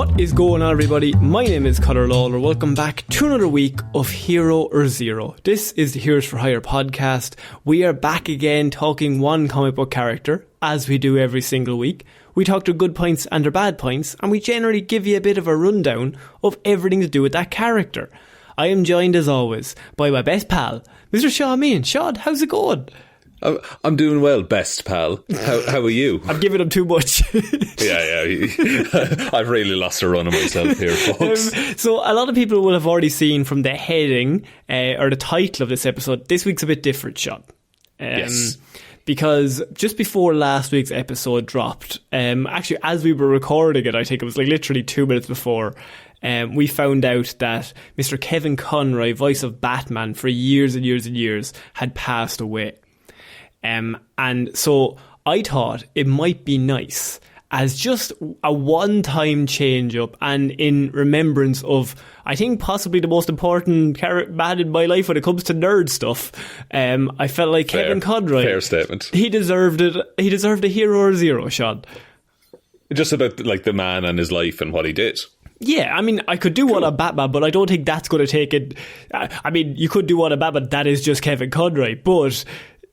What is going on, everybody? My name is Conor Lorraine. Welcome back to another week of Hero or Zero. This is the Heroes for Hire podcast. We are back again talking one comic book character, as we do every single week. We talk their good points and their bad points, and we generally give you a bit of a rundown of everything to do with that character. I am joined, as always, by my best pal, Mr. Shaun. Shaun, how's it going? I'm doing well, best pal. How are you? I'm giving him too much. Yeah. I've really lost a run of myself here, folks. So a lot of people will have already seen from the heading or the title of this episode, this week's a bit different, Shaun. Yes. Because just before last week's episode dropped, actually as we were recording it, I think it was like literally 2 minutes before, we found out that Mr. Kevin Conroy, voice of Batman for years and years and years, had passed away. And so I thought it might be nice as just a one-time change-up and in remembrance of, I think, possibly the most important man in my life when it comes to nerd stuff. I felt like Kevin Conroy... Fair statement. He deserved it. He deserved a Hero or Zero, Shaun. Just about like the man and his life and what he did. Yeah, I mean, I could do one on Batman, but I don't think that's going to take it... I mean, you could do one on Batman, that is just Kevin Conroy, but...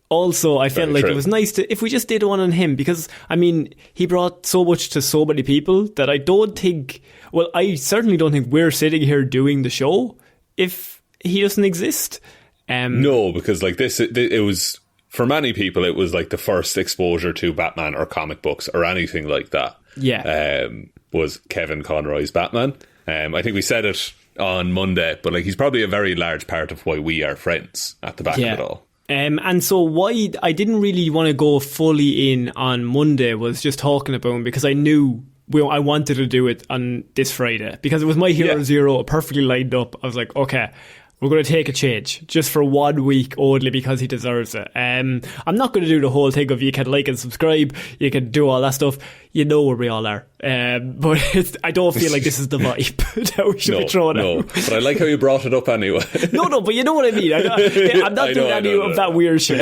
Also, I felt like it was nice to, if we just did one on him, because, I mean, he brought so much to so many people that I don't think, well, I certainly don't think we're sitting here doing the show if he doesn't exist. No, because like this, it was, for many people, it was like the first exposure to Batman or comic books or anything like that. Yeah. Was Kevin Conroy's Batman. I think we said it on Monday, but like he's probably a very large part of why we are friends at the back of it all. And so why I didn't really want to go fully in on Monday was just talking about him because I knew I wanted to do it on this Friday because it was my Hero Zero perfectly lined up. I was like, okay, we're going to take a change just for 1 week only because he deserves it. I'm not going to do the whole thing of you can like and subscribe, you can do all that stuff. You know where we all are. But I don't feel like this is the vibe that we should be throwing out. But I like how you brought it up anyway. No, but you know what I mean. I'm not doing any of that weird shit.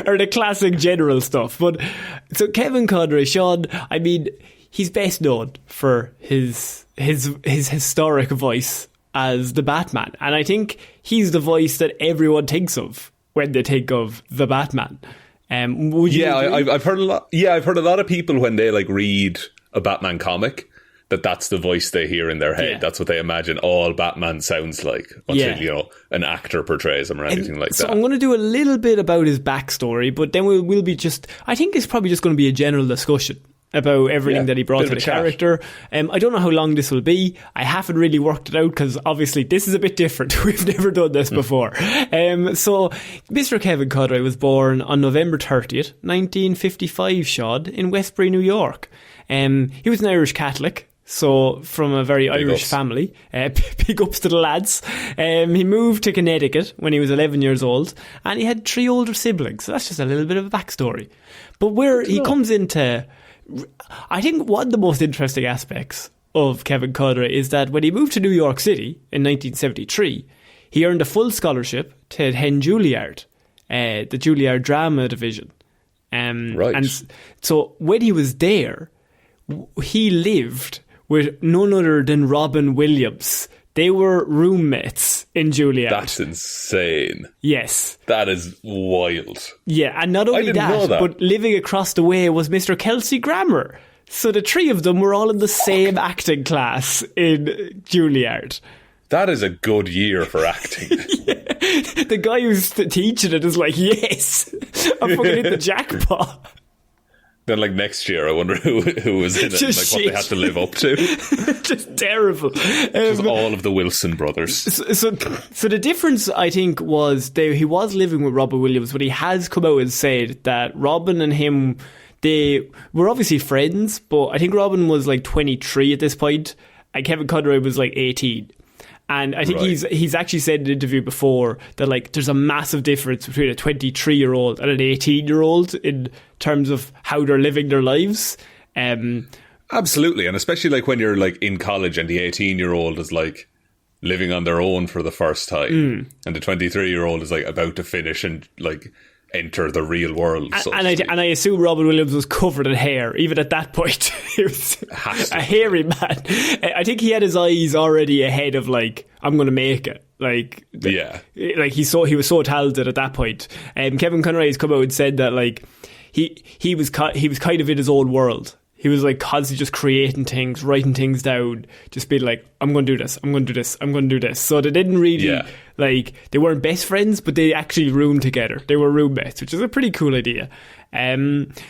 Or the classic general stuff. But so Kevin Conroy, Shaun, I mean, he's best known for his historic voice as the Batman, and I think he's the voice that everyone thinks of when they think of the Batman. Would you? Yeah, I've heard a lot. Yeah, I've heard a lot of people when they like read a Batman comic that's the voice they hear in their head. Yeah. That's what they imagine all Batman sounds like until an actor portrays him or anything like that. So I'm going to do a little bit about his backstory, but then we'll be just. I think it's probably just going to be a general discussion about everything that he brought to the character. I don't know how long this will be. I haven't really worked it out because obviously this is a bit different. We've never done this before. So Mr. Kevin Conroy was born on November 30th, 1955, Shaun, in Westbury, New York. He was an Irish Catholic, so from a very Irish family. Big ups to the lads. He moved to Connecticut when he was 11 years old, and he had 3 older siblings. So that's just a little bit of a backstory. But where he comes into... I think one of the most interesting aspects of Kevin Conroy is that when he moved to New York City in 1973, he earned a full scholarship to attend Juilliard, the Juilliard Drama Division. Right. And so when he was there, he lived with none other than Robin Williams. They were roommates in Juilliard. That's insane. Yes. That is wild. Yeah, and not only that, but living across the way was Mr. Kelsey Grammer. So the 3 of them were all in the same acting class in Juilliard. That is a good year for acting. Yeah. The guy who's teaching it is like, yes, I'm fucking hit the jackpot. Then, like, next year, I wonder who was in it, and, like, what they had to live up to. Just terrible. Just all of the Wilson brothers. So the difference, I think, was he was living with Robin Williams, but he has come out and said that Robin and him, they were obviously friends, but I think Robin was, like, 23 at this point, and Kevin Conroy was, like, 18. And I think he's actually said in an interview before that like there's a massive difference between a 23-year-old and an 18-year-old in terms of how they're living their lives. Absolutely, and especially like when you're like in college and the 18-year-old is like living on their own for the first time, and the 23-year-old is like about to finish and like enter the real world. And I assume Robin Williams was covered in hair, even at that point. He was a hairy man. I think he had his eyes already ahead of, like, I'm going to make it. Like, like he was so talented at that point. Kevin Conroy has come out and said that, like, he was kind of in his own world. He was, like, constantly just creating things, writing things down, just being like, I'm going to do this, I'm going to do this, I'm going to do this. So they didn't really, like, they weren't best friends, but they actually roomed together. They were roommates, which is a pretty cool idea.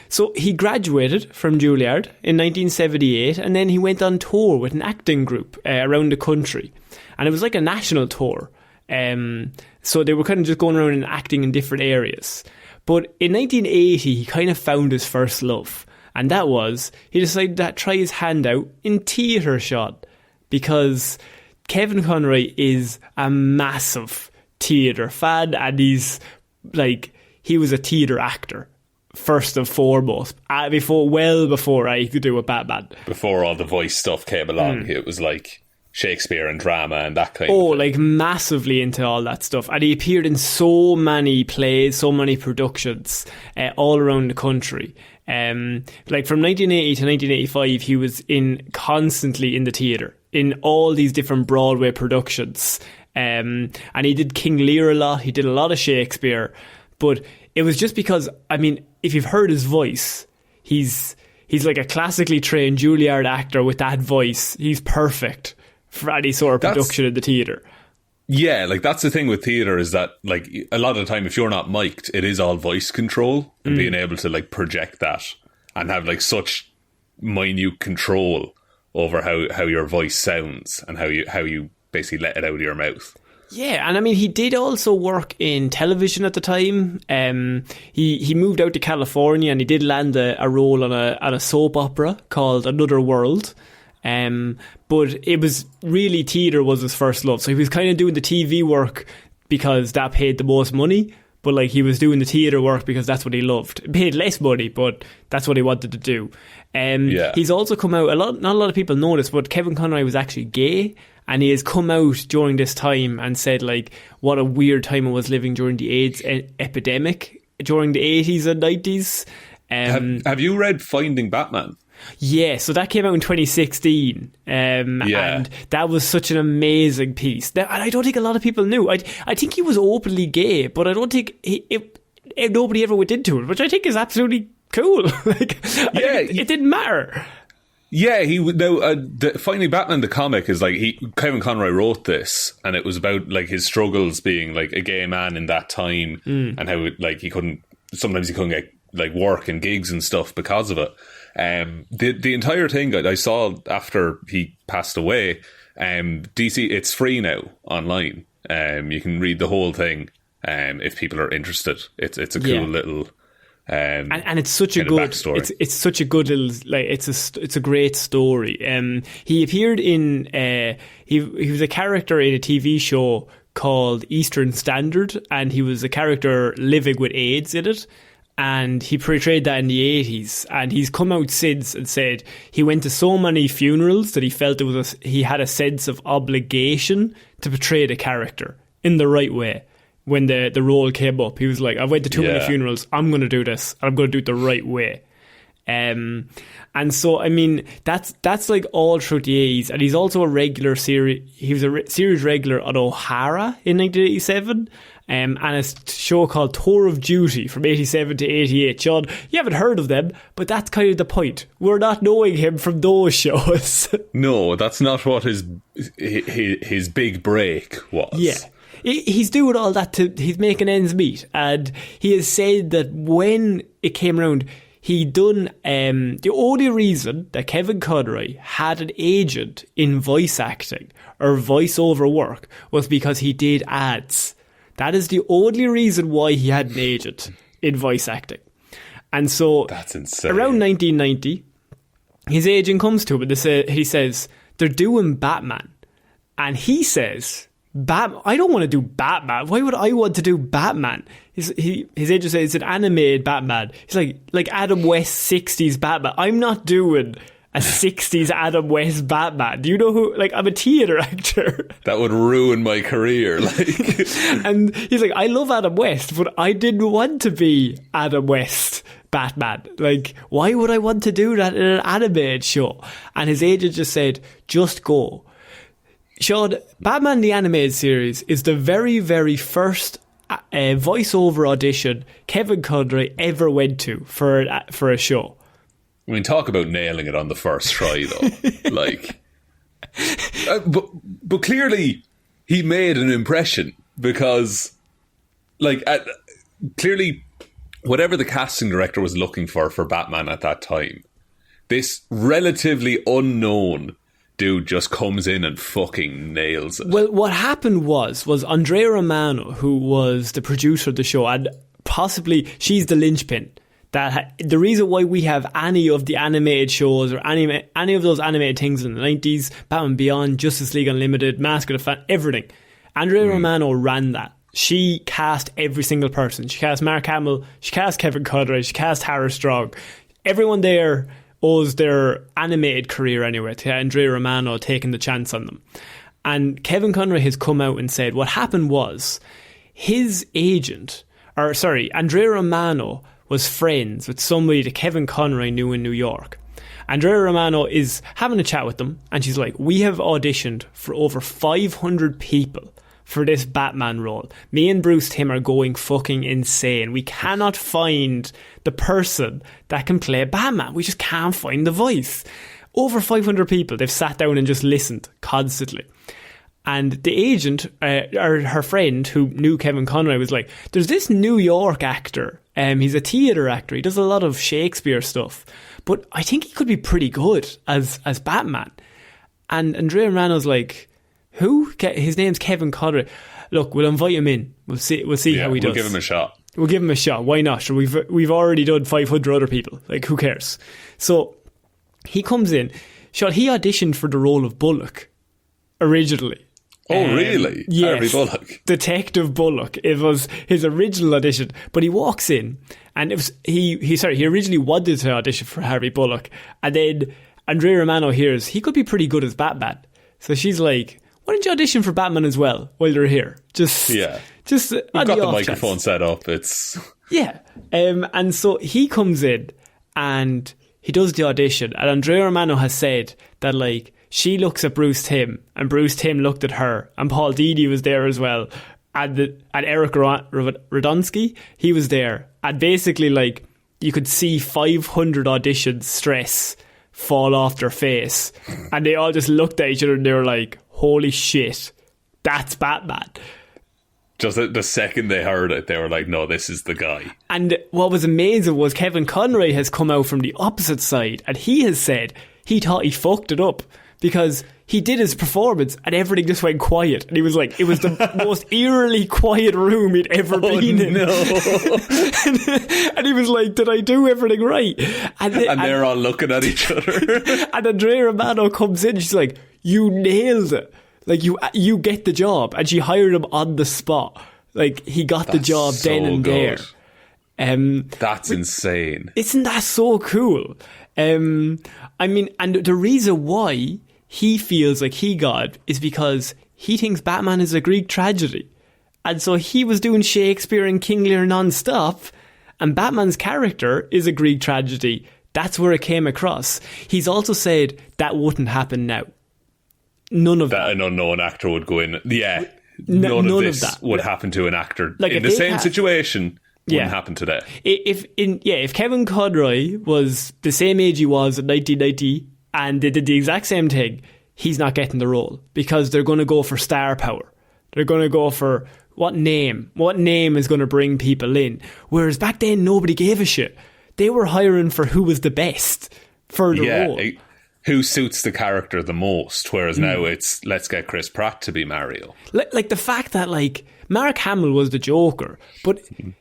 So he graduated from Juilliard in 1978, and then he went on tour with an acting group around the country. And it was like a national tour. So they were kind of just going around and acting in different areas. But in 1980, he kind of found his first love. And that was, he decided to try his hand out in theatre, Shaun, because Kevin Conroy is a massive theatre fan, and he's like, he was a theatre actor first and foremost, well before I could do a Batman. Before all the voice stuff came along, it was like Shakespeare and drama and that kind of thing. Like massively into all that stuff. And he appeared in so many plays, so many productions all around the country. Like from 1980 to 1985, he was constantly in the theatre, in all these different Broadway productions. And he did King Lear a lot, he did a lot of Shakespeare. But it was just because, I mean, if you've heard his voice, he's like a classically trained Juilliard actor with that voice. He's perfect for any sort of production in the theatre. Yeah, like that's the thing with theatre, is that like a lot of the time if you're not mic'd, it is all voice control, and being able to like project that and have like such minute control over how your voice sounds and how you basically let it out of your mouth. Yeah, and I mean, he did also work in television at the time. He moved out to California, and he did land a role on a soap opera called Another World. But it was really, theatre was his first love. So he was kind of doing the TV work because that paid the most money. But like, he was doing the theatre work because that's what he loved. It paid less money, but that's what he wanted to do. He's also come out, not a lot of people know this, but Kevin Conroy was actually gay. And he has come out during this time and said, like, what a weird time it was living during the AIDS epidemic during the 80s and 90s. Have you read Finding Batman? Yeah, so that came out in 2016. And that was such an amazing piece. And I don't think a lot of people knew. I think he was openly gay, but I don't think nobody ever went into it, which I think is absolutely cool. It didn't matter. Yeah, Finding Batman the comic is like Kevin Conroy wrote this, and it was about like his struggles being like a gay man in that time, and how like he couldn't get like work and gigs and stuff because of it. The entire thing I saw after he passed away, DC, it's free now online. You can read the whole thing if people are interested. It's a cool little. And it's such a good backstory. It's such a good little, like, it's a great story. He appeared in he was a character in a TV show called Eastern Standard, and he was a character living with AIDS in it, and he portrayed that in the 80s. And he's come out since and said he went to so many funerals that he felt he had a sense of obligation to portray the character in the right way. When the role came up, he was like, I went to too many funerals, I'm going to do this, and I'm going to do it the right way. And so, I mean, that's like all through the 80s. And he's also a regular series, he was a series regular on O'Hara in 1987, and a show called Tour of Duty from 87 to 88. Shaun, you haven't heard of them, but that's kind of the point. We're not knowing him from those shows. No, that's not what his big break was. Yeah. He's doing all that he's making ends meet, and he has said that when it came around, he done the only reason that Kevin Conroy had an agent in voice acting or voiceover work was because he did ads. That is the only reason why he had an agent in voice acting. And so that's insane. Around 1990, his agent comes to him and he says, they're doing Batman. And he says, I don't want to do Batman. Why would I want to do Batman? His agent says it's an animated Batman. He's like Adam West 60s Batman. I'm not doing a 60s Adam West Batman. Do you know who? Like, I'm a theatre actor. That would ruin my career. Like, and he's like, I love Adam West, but I didn't want to be Adam West Batman. Like, why would I want to do that in an animated show? And his agent just said, just go. Shaun, Batman the Animated Series is the very, very first voiceover audition Kevin Conroy ever went to for a show. I mean, talk about nailing it on the first try, though. Like, but clearly he made an impression because, like, clearly whatever the casting director was looking for Batman at that time, this relatively unknown dude just comes in and fucking nails it. Well, what happened was Andrea Romano, who was the producer of the show, and possibly she's the linchpin. The reason why we have any of the animated shows or any of those animated things in the 90s, Batman Beyond, Justice League Unlimited, Mask of the Fan, everything, Andrea Romano ran that. She cast every single person. She cast Mark Hamill, she cast Kevin Conroy, she cast Harris Strong. Everyone there owes their animated career anyway to Andrea Romano taking the chance on them. And Kevin Conroy has come out and said what happened was his agent, Andrea Romano was friends with somebody that Kevin Conroy knew in New York. Andrea Romano is having a chat with them and she's like, we have auditioned for over 500 people for this Batman role. Me and Bruce Timm are going fucking insane. We cannot find the person that can play Batman. We just can't find the voice. Over 500 people, they've sat down and just listened constantly. And the agent, or her friend who knew Kevin Conroy, was like, there's this New York actor. He's a theatre actor. He does a lot of Shakespeare stuff. But I think he could be pretty good as Batman. And Andrea Romano's like, who? His name's Kevin Conroy. Look, we'll invite him in. We'll see how he does. We'll give him a shot. We'll give him a shot. Why not? We've already done 500 other people. Like, who cares? So he comes in. Shaun, he auditioned for the role of Bullock originally. Oh, really? Yes, Harvey Bullock. Detective Bullock. It was his original audition. But he walks in and it was he originally wanted to audition for Harvey Bullock. And then Andrea Romano hears he could be pretty good as Batman. So she's like, why don't you audition for Batman as well while you're here? Just We've got the microphone set up. It's and so he comes in and he does the audition. And Andrea Romano has said that, like, she looks at Bruce Timm and Bruce Timm looked at her, and Paul Dini was there as well, and Eric Radomski, he was there, and basically, like, you could see 500 audition stress fall off their face, and they all just looked at each other and they were like, holy shit, that's Batman. Just the second they heard it, they were like, no, this is the guy. And what was amazing was Kevin Conroy has come out from the opposite side, and he has said he thought he fucked it up because he did his performance and everything just went quiet. And he was like, it was the most eerily quiet room he'd ever been in. No. And he was like, did I do everything right? And they're all looking at each other. And Andrea Romano comes in, she's like, you nailed it. Like, you get the job. And she hired him on the spot. Like, he got the job so then and good. There. That's insane. Isn't that so cool? I mean, and the reason why he feels like he got is because he thinks Batman is a Greek tragedy. And so he was doing Shakespeare and King Lear non-stop, and Batman's character is a Greek tragedy. That's where it came across. He's also said that wouldn't happen now. None of that. An unknown actor would go in. Yeah. None of this would happen to an actor like in the same situation. Wouldn't happen today. If Kevin Conroy was the same age he was in 1990 and they did the exact same thing, he's not getting the role because they're going to go for star power. They're going to go for what name is going to bring people in. Whereas back then, nobody gave a shit. They were hiring for who was the best for the role. Who suits the character the most, whereas now it's let's get Chris Pratt to be Mario. Like the fact that, like, Mark Hamill was the Joker, but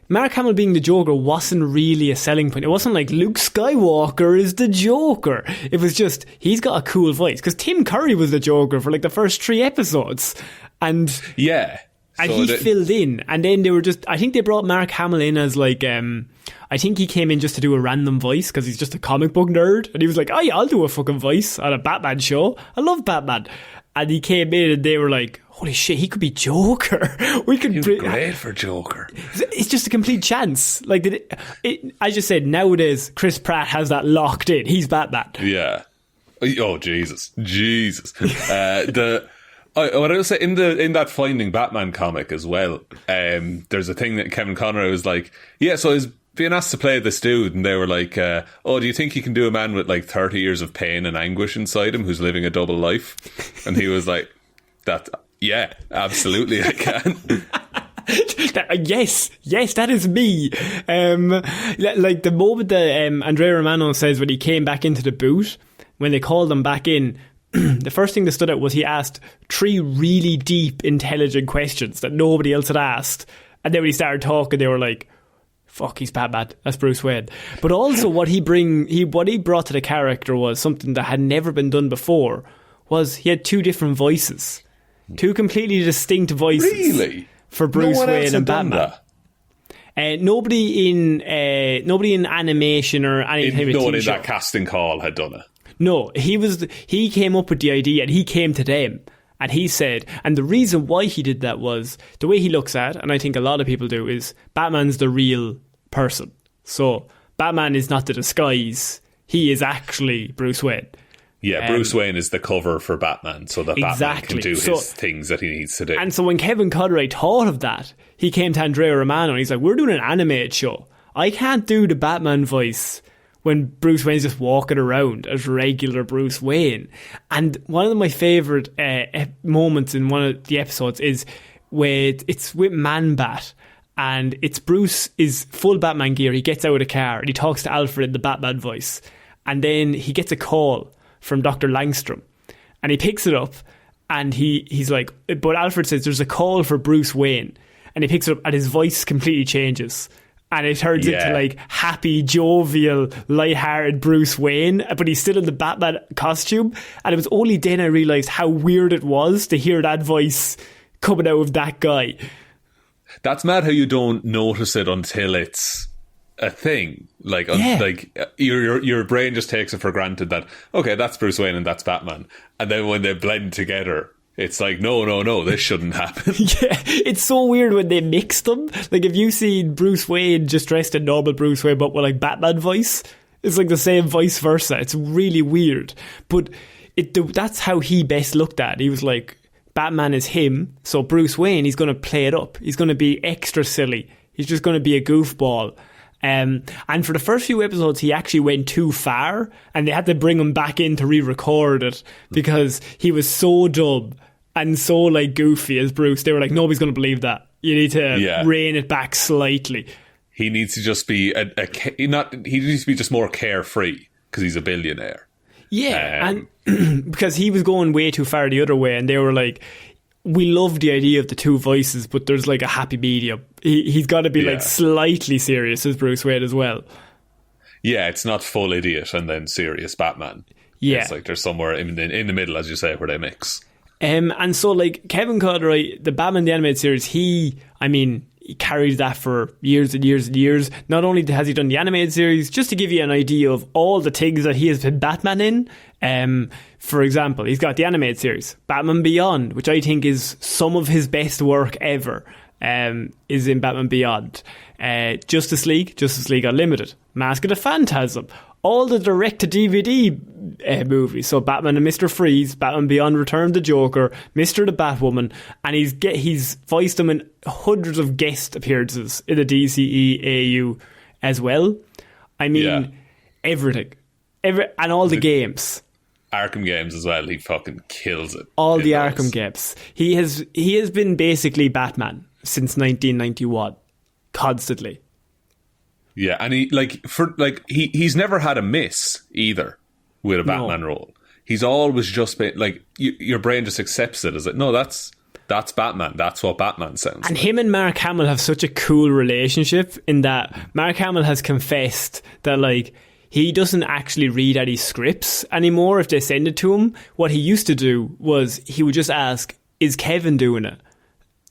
Mark Hamill being the Joker wasn't really a selling point. It wasn't like Luke Skywalker is the Joker. It was just, he's got a cool voice. Because Tim Curry was the Joker for like the first 3 episodes. And yeah. And so he filled in, and then I think they brought Mark Hamill in as like, I think he came in just to do a random voice because he's just a comic book nerd, and he was like, oh yeah, I'll do a fucking voice on a Batman show. I love Batman. And he came in and they were like, holy shit, he could be Joker. He's great for Joker. It's just a complete chance. Like, I just said, nowadays, Chris Pratt has that locked in. He's Batman. Yeah. Oh, Jesus. What I would say in that Finding Batman comic as well, there's a thing that Kevin Conroy was like, yeah, so he's being asked to play this dude, and they were like, oh, do you think you can do a man with like 30 years of pain and anguish inside him who's living a double life? And he was like, yeah, absolutely I can. Yes, that is me. Like the moment that Andrea Romano says when he came back into the boot, when they called him back in, the first thing that stood out was he asked 3 really deep, intelligent questions that nobody else had asked. And then when he started talking, they were like, fuck, he's Batman. That's Bruce Wayne. But also what he brought to the character was something that had never been done before, was he had 2 different voices. 2 completely distinct voices. Really? For Bruce Wayne and Batman. Nobody in animation or anything. No one in that casting call had done it. No, he came up with the idea and he came to them and he said, and the reason why he did that was the way he looks at, and I think a lot of people do, is Batman's the real person. So Batman is not the disguise. He is actually Bruce Wayne. Yeah, Bruce Wayne is the cover for Batman so that Batman can do his things that he needs to do. And so when Kevin Conroy thought of that, he came to Andrea Romano and he's like, we're doing an animated show. I can't do the Batman voice when Bruce Wayne's just walking around as regular Bruce Wayne. And one of my favourite moments in one of the episodes is it's with Man-Bat. And it's Bruce is full Batman gear. He gets out of the car and he talks to Alfred in the Batman voice. And then he gets a call from Dr. Langstrom. And he picks it up and he's like, but Alfred says there's a call for Bruce Wayne. And he picks it up and his voice completely changes. And it turns into like happy, jovial, lighthearted Bruce Wayne, but he's still in the Batman costume. And it was only then I realised how weird it was to hear that voice coming out of that guy. That's mad how you don't notice it until it's a thing. Like, like your brain just takes it for granted that, okay, that's Bruce Wayne and that's Batman. And then when they blend together, it's like, no, this shouldn't happen. Yeah, it's so weird when they mix them. Like, if you see Bruce Wayne just dressed in normal Bruce Wayne, but with like Batman voice, it's like the same vice versa. It's really weird. But that's how he best looked at it. He was like, Batman is him, so Bruce Wayne, he's going to play it up. He's going to be extra silly. He's just going to be a goofball. And for the first few episodes, he actually went too far, and they had to bring him back in to re-record it because he was so dumb and so like goofy as Bruce. They were like, nobody's going to believe that. You need to rein it back slightly. He needs to just be he needs to be just more carefree because he's a billionaire. Yeah, and because he was going way too far the other way, and they were like, we love the idea of the 2 voices, but there's like a happy medium. He's got to be like slightly serious as Bruce Wayne as well. Yeah, it's not full idiot and then serious Batman. Yeah, it's like there's somewhere in the middle, as you say, where they mix. And so like Kevin Conroy, the Batman the Animated Series, he carried that for years and years and years. Not only has he done the animated series, just to give you an idea of all the things that he has been Batman in. For example, he's got the animated series, Batman Beyond, which I think is some of his best work ever, is in Batman Beyond. Justice League Unlimited, Mask of the Phantasm, all the direct-to-DVD movies. So Batman and Mr. Freeze, Batman Beyond Return of the Joker, Mr. the Batwoman, and he's voiced them in hundreds of guest appearances in the DCEAU as well. I mean, everything. And all the games. Arkham games as well, he fucking kills it. All the Arkham games. He has been basically Batman since 1991. Constantly. Yeah, and he's never had a miss either with a Batman role. He's always just been like, your brain just accepts it as that's Batman. That's what Batman sounds like. And him and Mark Hamill have such a cool relationship in that Mark Hamill has confessed that like he doesn't actually read any scripts anymore if they send it to him. What he used to do was he would just ask, is Kevin doing it?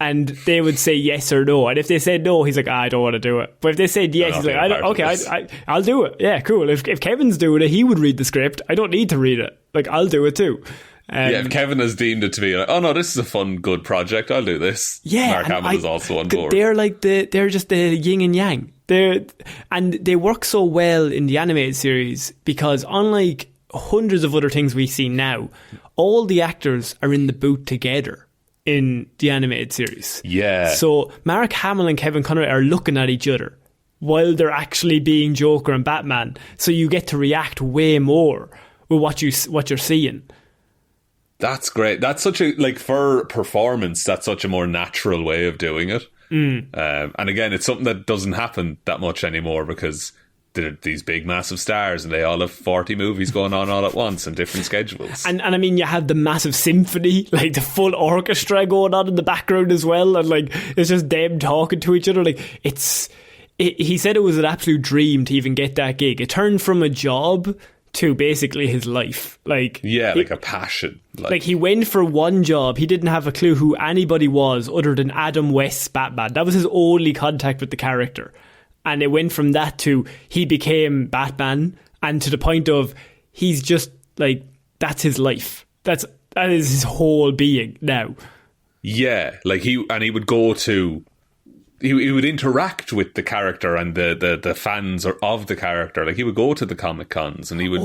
and they would say yes or no. And if they said no, he's like, I don't want to do it. But if they said yes, he's like, I'll do it. Yeah, cool. If Kevin's doing it, he would read the script. I don't need to read it. Like, I'll do it too. If Kevin has deemed it to be like, oh no, this is a fun, good project, I'll do this. Yeah, Mark Hamill is also on board. They're just the yin and yang. They work so well in the animated series because unlike hundreds of other things we see now, all the actors are in the booth together in the animated series. Yeah. So Mark Hamill and Kevin Conroy are looking at each other while they're actually being Joker and Batman. So you get to react way more with what you're seeing. That's great. That's such a, like, for performance, that's such a more natural way of doing it. And again, it's something that doesn't happen that much anymore because they're these big, massive stars and they all have 40 movies going on all at once and different schedules. And I mean, you have the massive symphony, like the full orchestra going on in the background as well. And like, it's just them talking to each other. Like, he said it was an absolute dream to even get that gig. It turned from a job to basically his life. Like, yeah, like a passion. Like he went for one job. He didn't have a clue who anybody was other than Adam West's Batman. That was his only contact with the character. And it went from that to he became Batman, and to the point of he's just like, that's his life. That is his whole being now. Yeah, like he would go to, he would interact with the character and the fans of the character. Like he would go to the Comic Cons and he would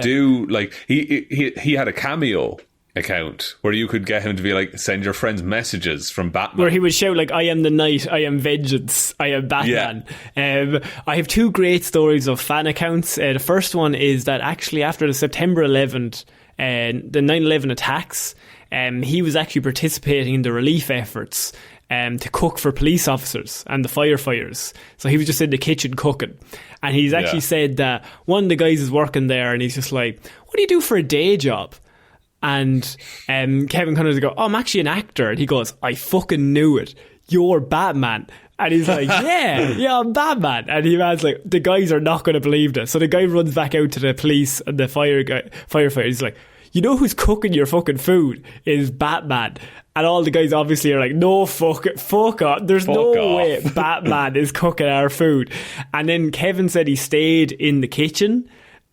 do, like, he had a Cameo account where you could get him to be like, send your friends messages from Batman, where he would shout like, I am the Knight, I am Vengeance, I am Batman. I have two great stories of fan accounts. The first one is that actually after the September 11th and the 9/11 attacks, he was actually participating in the relief efforts to cook for police officers and the firefighters. So he was just in the kitchen cooking. And he's actually said that one of the guys is working there and he's just like, what do you do for a day job? And Kevin Conroy goes, oh, I'm actually an actor. And he goes, I fucking knew it. You're Batman. And he's like, yeah, I'm Batman. And he was like, the guys are not going to believe this. So the guy runs back out to the police and the firefighter. He's like, you know who's cooking your fucking food is Batman. And all the guys obviously are like, no, fuck off. There's no way Batman is cooking our food. And then Kevin said he stayed in the kitchen.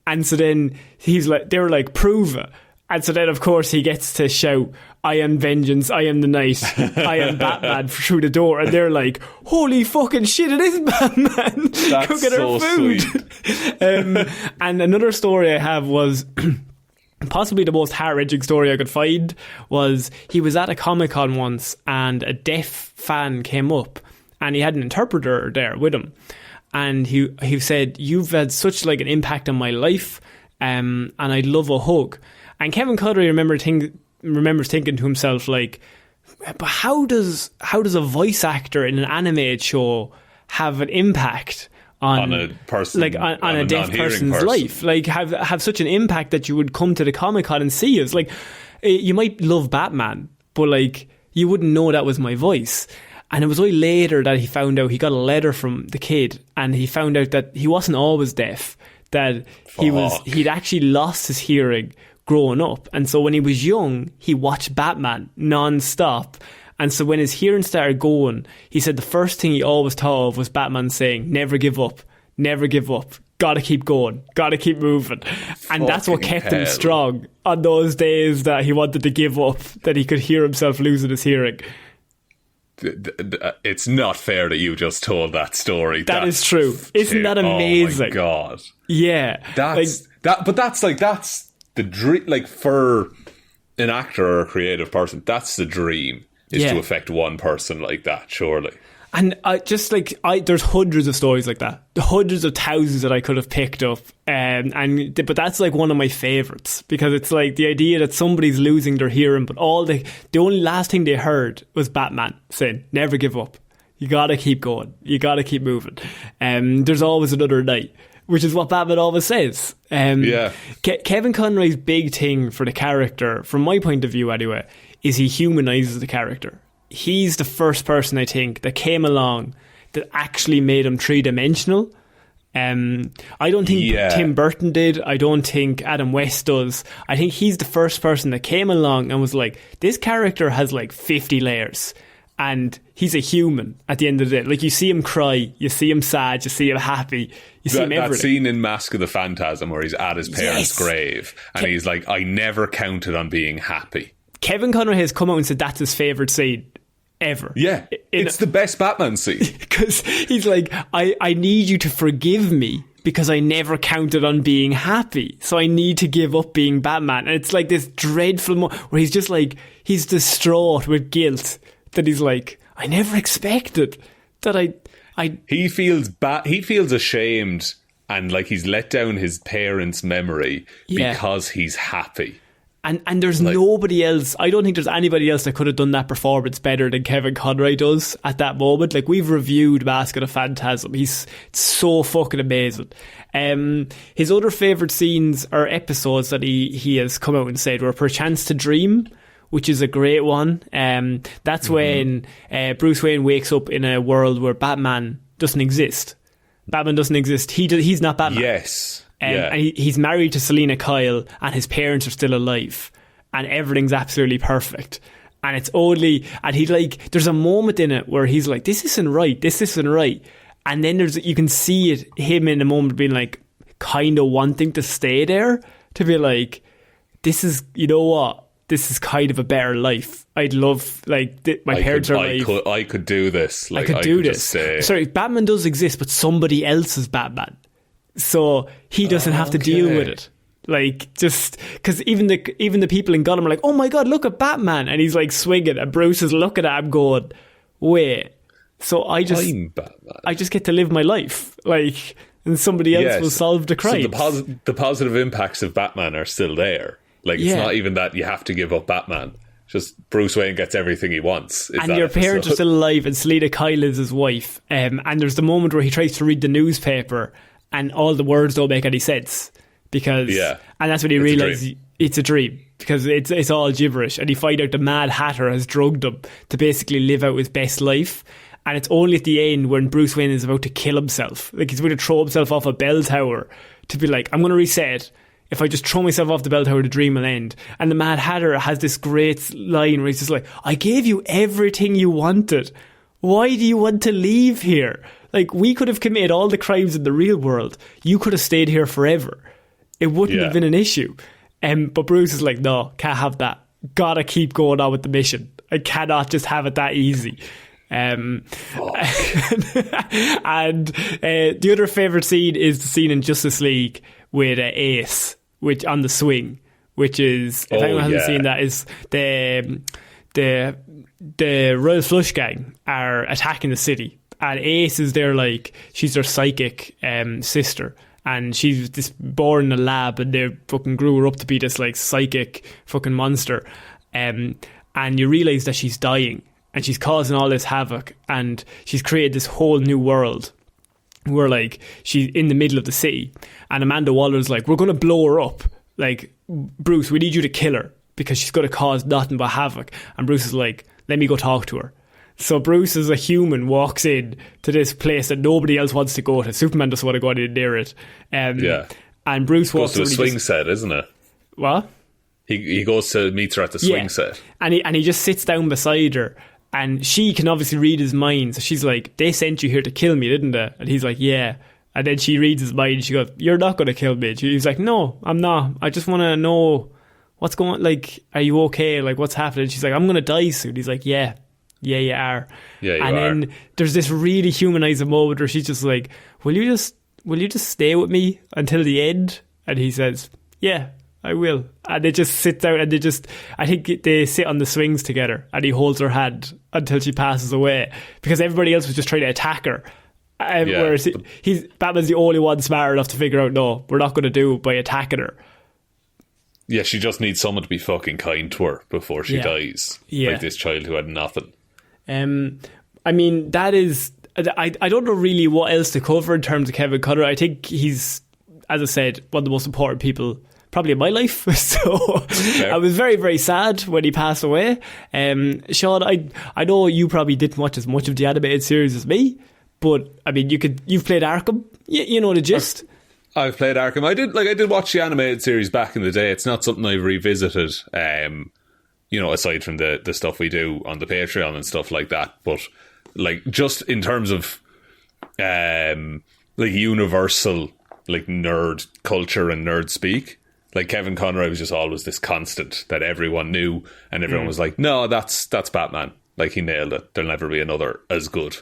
And so then they were like, prove it. And so then, of course, he gets to shout, I am Vengeance, I am the Knight, I am Batman through the door. And they're like, holy fucking shit, it is Batman cooking our food. And another story I have was possibly the most heart-wrenching story I could find was he was at a Comic-Con once and a deaf fan came up and he had an interpreter there with him. And he said, you've had such like an impact on my life and I'd love a hug. And Kevin Conroy remembers thinking to himself, like, but how does a voice actor in an animated show have an impact on a person, like on a deaf person's life? Like have such an impact that you would come to the Comic-Con and see us. Like, you might love Batman, but like you wouldn't know that was my voice. And it was way later that he found out, he got a letter from the kid and he found out that he wasn't always deaf, that he'd actually lost his hearing growing up. And so when he was young, he watched Batman non-stop. And so when his hearing started going, he said the first thing he always thought of was Batman saying, never give up, gotta keep going, gotta keep moving. And that's what kept him strong on those days that he wanted to give up, that he could hear himself losing his hearing. It's not fair that you just told that story. That is true. Isn't that amazing? Oh my God. Yeah. That's the dream. Like, for an actor or a creative person, that's the dream, is to affect one person like that, surely. And there's hundreds of stories like that, hundreds of thousands that I could have picked up, but that's like one of my favourites, because it's like the idea that somebody's losing their hearing, but the only last thing they heard was Batman saying, never give up, you gotta keep going, you gotta keep moving, there's always another night, which is what Batman always says. Kevin Conroy's big thing for the character, from my point of view anyway, is he humanises the character. He's the first person, I think, that came along that actually made him three-dimensional. I don't think Tim Burton did. I don't think Adam West does. I think he's the first person that came along and was like, this character has like 50 layers and he's a human at the end of the day. Like, you see him cry, you see him sad, you see him happy, you see him everything. That scene in Mask of the Phantasm where he's at his parents' grave and he's like, I never counted on being happy. Kevin Conroy has come out and said that's his favourite scene ever. Yeah, it's the best Batman scene. Because he's like, I need you to forgive me because I never counted on being happy. So I need to give up being Batman. And it's like this dreadful moment where he's just like, he's distraught with guilt that he's like, I never expected that He feels ashamed and like he's let down his parents' memory because he's happy. And there's nobody else. I don't think there's anybody else that could have done that performance better than Kevin Conroy does at that moment. Like, we've reviewed Mask of the Phantasm. He's so fucking amazing. His other favourite scenes or episodes that he has come out and said were Perchance to Dream, which is a great one. That's when Bruce Wayne wakes up in a world where Batman doesn't exist. Batman doesn't exist. He's not Batman. Yes. And he's married to Selena Kyle, and his parents are still alive, and everything's absolutely perfect. And it's only, and there's a moment in it where he's like, this isn't right. And then you can see him in a moment being like, kind of wanting to stay there, to be like, this is, you know what? This is kind of a better life. I'd love, like, my parents are alive. I could do this. Like, I could do this. Sorry, Batman does exist, but somebody else is Batman. So he doesn't have to deal with it. Like, just because even the people in Gotham are like, oh my god, look at Batman, and he's like swinging, and Bruce is looking at him going, wait. So I'm Batman. I just get to live my life, like, and somebody else will solve the crime. So the positive impacts of Batman are still there. Like, it's not even that you have to give up Batman. Just Bruce Wayne gets everything he wants. And your parents are still alive, and Selena Kyle is his wife. And there's the moment where he tries to read the newspaper, and all the words don't make any sense because, and that's when he realizes it's a dream because it's all gibberish, and he find out the Mad Hatter has drugged him to basically live out his best life. And it's only at the end when Bruce Wayne is about to kill himself, like he's going to throw himself off a bell tower, to be like, I'm going to reset. If I just throw myself off the bell tower, the dream will end. And the Mad Hatter has this great line where he's just like, I gave you everything you wanted. Why do you want to leave here? Like, we could have committed all the crimes in the real world. You could have stayed here forever. It wouldn't have been an issue. But Bruce is like, no, can't have that. Gotta keep going on with the mission. I cannot just have it that easy. And the other favourite scene is the scene in Justice League with Ace, which on the swing, which is, if anyone hasn't seen that, is the Royal Flush Gang are attacking the city. And Ace is she's their psychic sister. And she's born in a lab, and they fucking grew her up to be this like psychic fucking monster. And you realise that she's dying, and she's causing all this havoc, and she's created this whole new world where like she's in the middle of the city. And Amanda Waller's like, we're going to blow her up. Like, Bruce, we need you to kill her because she's going to cause nothing but havoc. And Bruce is like, let me go talk to her. So Bruce, as a human, walks in to this place that nobody else wants to go to. Superman doesn't want to go any near it. And Bruce walks to the swing set, isn't it? What? He goes to meet her at the swing set. And he just sits down beside her. And she can obviously read his mind. So she's like, they sent you here to kill me, didn't they? And he's like, yeah. And then she reads his mind. And she goes, you're not going to kill me. He's like, no, I'm not. I just want to know what's going on. Like, are you okay? Like, what's happening? She's like, I'm going to die soon. He's like, yeah, you are. Yeah, you are. And then there's this really humanizing moment where she's just like, will you just stay with me until the end? And he says, yeah, I will. And they just sit down, and I think they sit on the swings together, and he holds her hand until she passes away, because everybody else was just trying to attack her. Whereas Batman's the only one smart enough to figure out, no, we're not going to do it by attacking her. Yeah, she just needs someone to be fucking kind to her before she dies. Yeah. Like this child who had nothing. I mean, that is... I don't know really what else to cover in terms of Kevin Conroy. I think he's, as I said, one of the most important people probably in my life. So I was very, very sad when he passed away. Shaun, I know you probably didn't watch as much of the animated series as me, but I mean, you've played Arkham. You know the gist. I've played Arkham. I did watch the animated series back in the day. It's not something I've revisited. aside from the stuff we do on the Patreon and stuff like that. But like, just in terms of like universal like nerd culture and nerd speak, like Kevin Conroy was just always this constant that everyone knew, and everyone was like, no, that's Batman. Like, he nailed it. There'll never be another as good.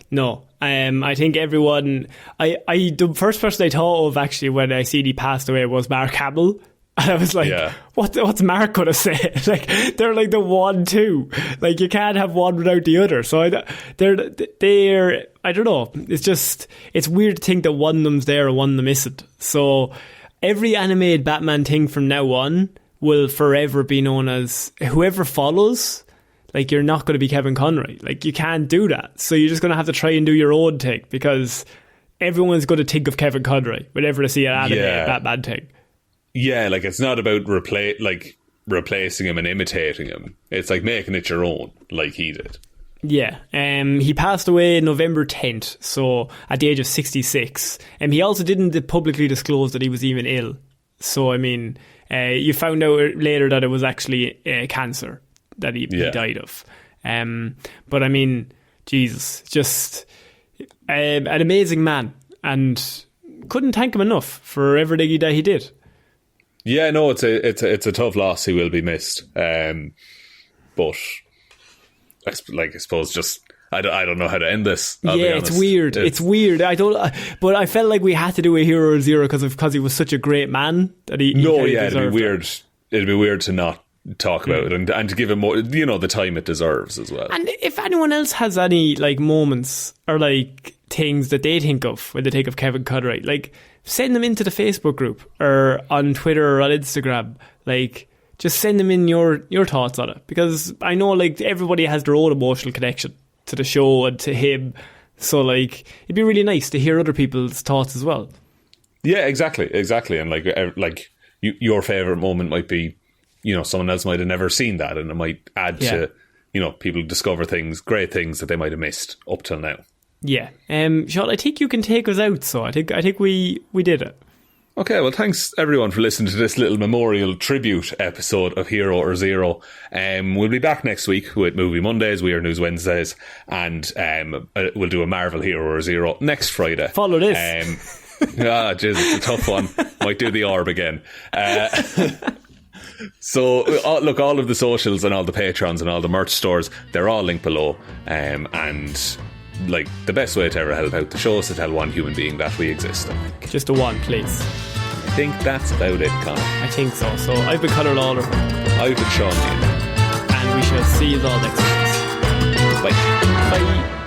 No, I think everyone. The first person I thought of actually when I seen he passed away was Mark Hamill, and I was like, what's Mark gonna say? Like, they're like the 1-2. Like, you can't have one without the other. So they're I don't know. It's weird to think that one of them's there and one of them isn't. So every animated Batman thing from now on will forever be known as whoever follows. Like, you're not going to be Kevin Conroy. Like, you can't do that. So you're just going to have to try and do your own thing, because everyone's going to think of Kevin Conroy whenever they see an animated Batman thing. Yeah, like, it's not about replacing him and imitating him. It's like making it your own, like he did. Yeah. He passed away November 10th, so at the age of 66. And he also didn't publicly disclose that he was even ill. So, I mean, you found out later that it was actually cancer that he died of. But I mean, Jesus, just an amazing man, and couldn't thank him enough for everything that he did. Yeah, no, it's a tough loss. He will be missed. But I suppose just I don't know how to end this. It's weird. It's weird. But I felt like we had to do a Hero Zero because he was such a great man that he it'd be weird. It'd be weird to not talk about it and to give it more, the time it deserves as well. And if anyone else has any like moments or like things that they think of when they think of Kevin Conroy, like, send them into the Facebook group or on Twitter or on Instagram. Like, just send them in your thoughts on it, because I know like everybody has their own emotional connection to the show and to him. So like, it'd be really nice to hear other people's thoughts as well. Yeah, exactly. And like your favourite moment might be, someone else might have never seen that, and it might add to, people discover great things that they might have missed up till now. Yeah. Shaun, I think you can take us out, so I think we did it. Okay, well, thanks everyone for listening to this little memorial tribute episode of Hero or Zero. We'll be back next week with Movie Mondays, Weird News Wednesdays, and we'll do a Marvel Hero or Zero next Friday. Follow this. Jeez, it's a tough one. Might do the orb again. So look, all of the socials and all the Patrons and all the merch stores, they're all linked below. And like, the best way to ever help out the show is to tell one human being that we exist. Just a one, please. I think that's about it, Conor. I think so. So I've been Conor Lawler. I've been Shaun Chuck. And we shall see you all next week. Bye. Bye.